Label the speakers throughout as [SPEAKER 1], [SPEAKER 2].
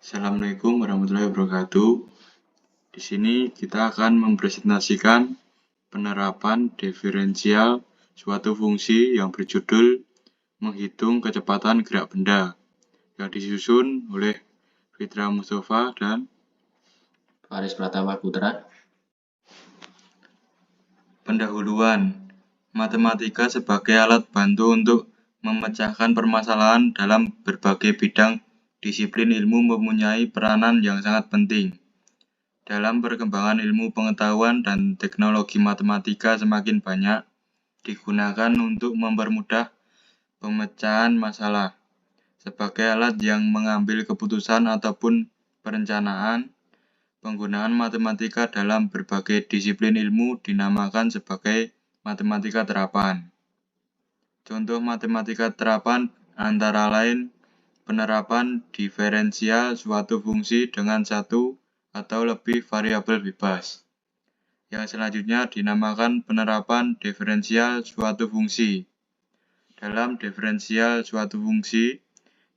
[SPEAKER 1] Assalamualaikum warahmatullahi wabarakatuh. Di sini kita akan mempresentasikan penerapan diferensial suatu fungsi yang berjudul menghitung kecepatan gerak benda yang disusun oleh Fitra Mustafa dan
[SPEAKER 2] Faris Pratama Putra.
[SPEAKER 1] Pendahuluan. Matematika sebagai alat bantu untuk memecahkan permasalahan dalam berbagai bidang disiplin ilmu mempunyai peranan yang sangat penting. Dalam perkembangan ilmu pengetahuan dan teknologi matematika semakin banyak digunakan untuk mempermudah pemecahan masalah. Sebagai alat yang mengambil keputusan ataupun perencanaan, penggunaan matematika dalam berbagai disiplin ilmu dinamakan sebagai matematika terapan. Contoh matematika terapan antara lain penerapan diferensial suatu fungsi dengan satu atau lebih variabel bebas. Yang selanjutnya dinamakan penerapan diferensial suatu fungsi. Dalam diferensial suatu fungsi,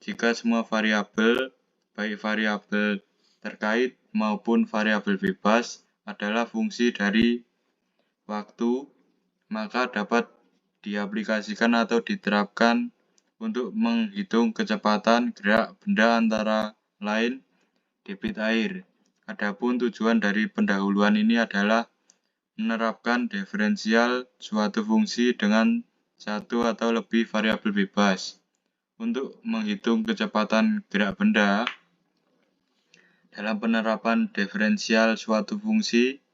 [SPEAKER 1] jika semua variabel, baik variabel terkait maupun variabel bebas, adalah fungsi dari waktu, maka dapat diaplikasikan atau diterapkan untuk menghitung kecepatan gerak benda antara lain debit air. Adapun tujuan dari pendahuluan ini adalah menerapkan diferensial suatu fungsi dengan satu atau lebih variabel bebas. Untuk menghitung kecepatan gerak benda, dalam penerapan diferensial suatu fungsi,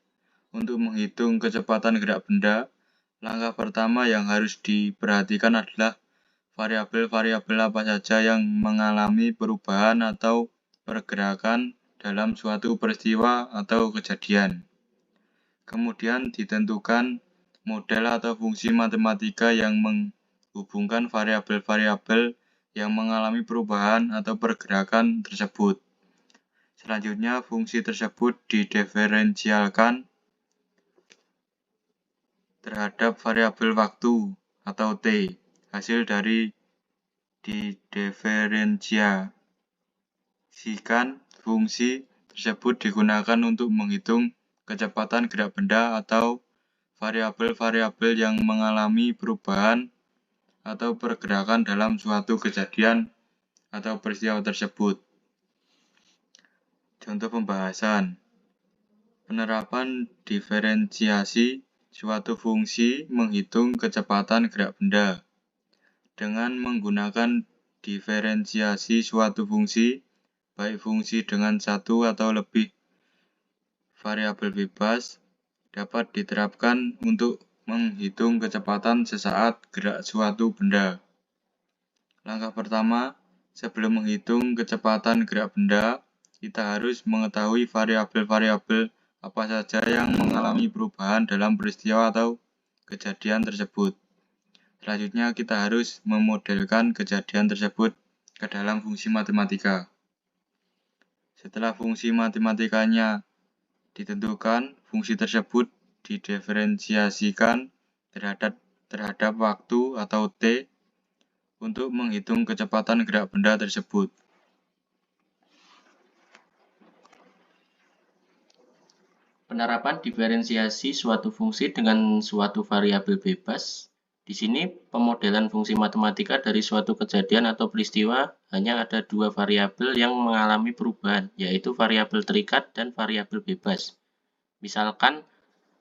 [SPEAKER 1] untuk menghitung kecepatan gerak benda, langkah pertama yang harus diperhatikan adalah variabel-variabel apa saja yang mengalami perubahan atau pergerakan dalam suatu peristiwa atau kejadian. Kemudian ditentukan model atau fungsi matematika yang menghubungkan variabel-variabel yang mengalami perubahan atau pergerakan tersebut. Selanjutnya, fungsi tersebut didiferensialkan terhadap variabel waktu atau T. Hasil dari didiferensiasikan fungsi tersebut digunakan untuk menghitung kecepatan gerak benda atau variabel-variabel yang mengalami perubahan atau pergerakan dalam suatu kejadian atau peristiwa tersebut. Contoh pembahasan. Penerapan diferensiasi suatu fungsi menghitung kecepatan gerak benda. Dengan menggunakan diferensiasi suatu fungsi, baik fungsi dengan satu atau lebih variabel bebas, dapat diterapkan untuk menghitung kecepatan sesaat gerak suatu benda. Langkah pertama, sebelum menghitung kecepatan gerak benda, kita harus mengetahui variabel-variabel apa saja yang mengalami perubahan dalam peristiwa atau kejadian tersebut. Selanjutnya, kita harus memodelkan kejadian tersebut ke dalam fungsi matematika. Setelah fungsi matematikanya ditentukan, fungsi tersebut didiferensiasikan terhadap waktu atau T untuk menghitung kecepatan gerak benda tersebut.
[SPEAKER 2] Penerapan diferensiasi suatu fungsi dengan suatu variabel bebas. Di sini pemodelan fungsi matematika dari suatu kejadian atau peristiwa hanya ada dua variabel yang mengalami perubahan, yaitu variabel terikat dan variabel bebas. Misalkan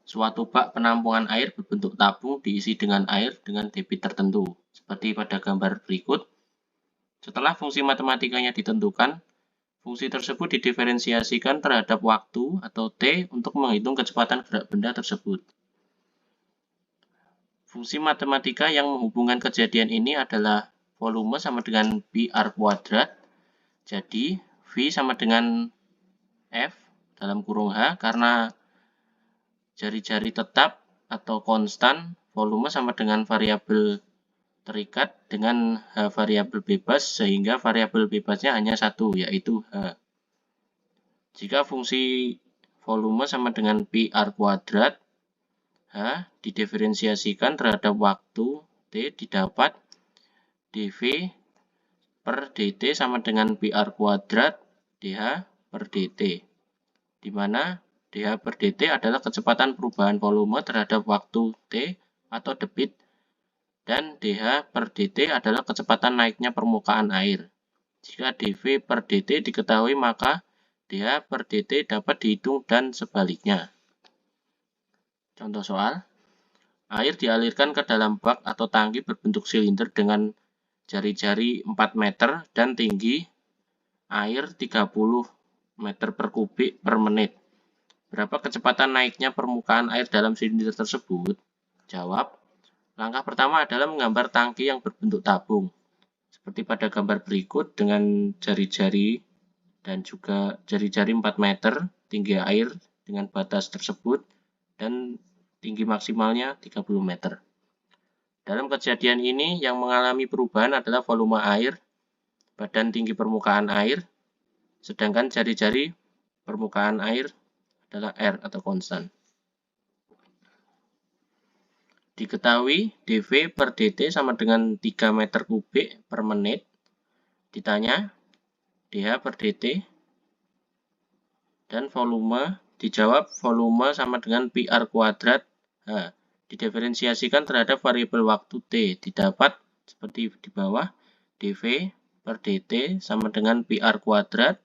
[SPEAKER 2] suatu bak penampungan air berbentuk tabung diisi dengan air dengan debit tertentu, seperti pada gambar berikut. Setelah fungsi matematikanya ditentukan, fungsi tersebut didiferensiasikan terhadap waktu atau T untuk menghitung kecepatan gerak benda tersebut. Fungsi matematika yang menghubungkan kejadian ini adalah volume sama dengan PR kuadrat. Jadi, V sama dengan F dalam kurung H karena jari-jari tetap atau konstan, volume sama dengan variabel terikat dengan H variabel bebas sehingga variabel bebasnya hanya satu, yaitu H. Jika fungsi volume sama dengan PR kuadrat, H didiferensiasikan terhadap waktu T didapat dV per dt sama dengan PR kuadrat dH per dt, di mana dH per dt adalah kecepatan perubahan volume terhadap waktu T atau debit, dan dH per dt adalah kecepatan naiknya permukaan air. Jika dV per dt diketahui, maka dH per dt dapat dihitung dan sebaliknya. Contoh soal, air dialirkan ke dalam bak atau tangki berbentuk silinder dengan jari-jari 4 meter dan tinggi air 30 meter per kubik per menit. Berapa kecepatan naiknya permukaan air dalam silinder tersebut? Jawab, langkah pertama adalah menggambar tangki yang berbentuk tabung, seperti pada gambar berikut dengan jari-jari dan juga jari-jari 4 meter tinggi air dengan batas tersebut dan tinggi maksimalnya 30 meter. Dalam kejadian ini yang mengalami perubahan adalah volume air, badan tinggi permukaan air, sedangkan jari-jari permukaan air adalah R atau konstan. Diketahui dV per dt sama dengan 3 meter kubik per menit. Ditanya dH per dt dan volume, dijawab volume sama dengan PR kuadrat H. Didiferensiasikan terhadap variabel waktu T, didapat seperti di bawah, dV per dt sama dengan PR kuadrat,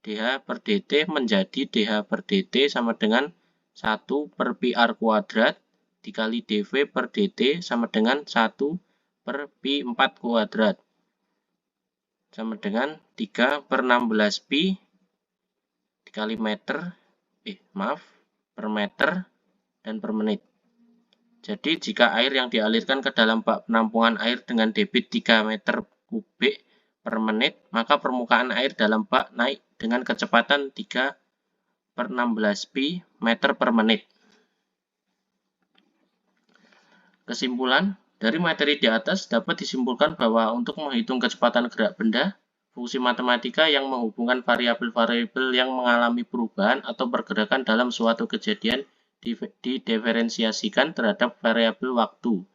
[SPEAKER 2] dH per dt menjadi dH per dt sama dengan 1 per PR kuadrat dikali dV per dt sama dengan 1 per pi 4 kuadrat sama dengan 3 per 16 pi dikali meter, per meter dan per menit. Jadi jika air yang dialirkan ke dalam bak penampungan air dengan debit 3 meter kubik per menit, maka permukaan air dalam bak naik dengan kecepatan 3 per 16 pi meter per menit. Kesimpulan, dari materi di atas dapat disimpulkan bahwa untuk menghitung kecepatan gerak benda, fungsi matematika yang menghubungkan variabel-variabel yang mengalami perubahan atau pergerakan dalam suatu kejadian didiferensiasikan terhadap variabel waktu.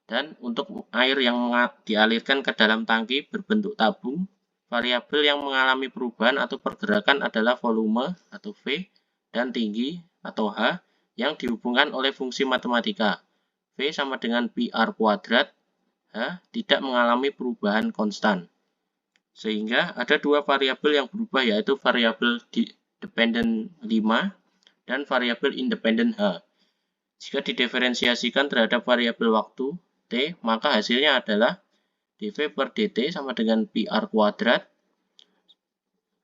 [SPEAKER 2] Dan untuk air yang dialirkan ke dalam tangki berbentuk tabung, variabel yang mengalami perubahan atau pergerakan adalah volume atau V dan tinggi atau H yang dihubungkan oleh fungsi matematika. V sama dengan PR kuadrat, H tidak mengalami perubahan konstan. Sehingga ada dua variabel yang berubah, yaitu variabel dependent 5 dan variabel independent H. Jika didiferensiasikan terhadap variabel waktu T, maka hasilnya adalah dV per dt sama dengan PR kuadrat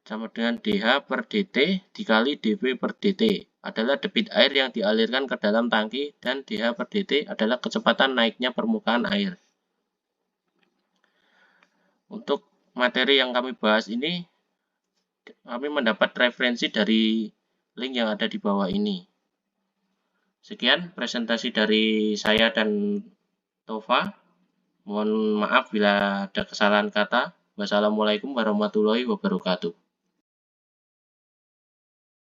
[SPEAKER 2] sama dengan dH per dt dikali dV per dt adalah debit air yang dialirkan ke dalam tangki, dan dH per dt adalah kecepatan naiknya permukaan air. Untuk materi yang kami bahas ini, kami mendapat referensi dari link yang ada di bawah ini. Sekian presentasi dari saya dan Tova. Mohon maaf bila ada kesalahan kata. Wassalamualaikum warahmatullahi wabarakatuh.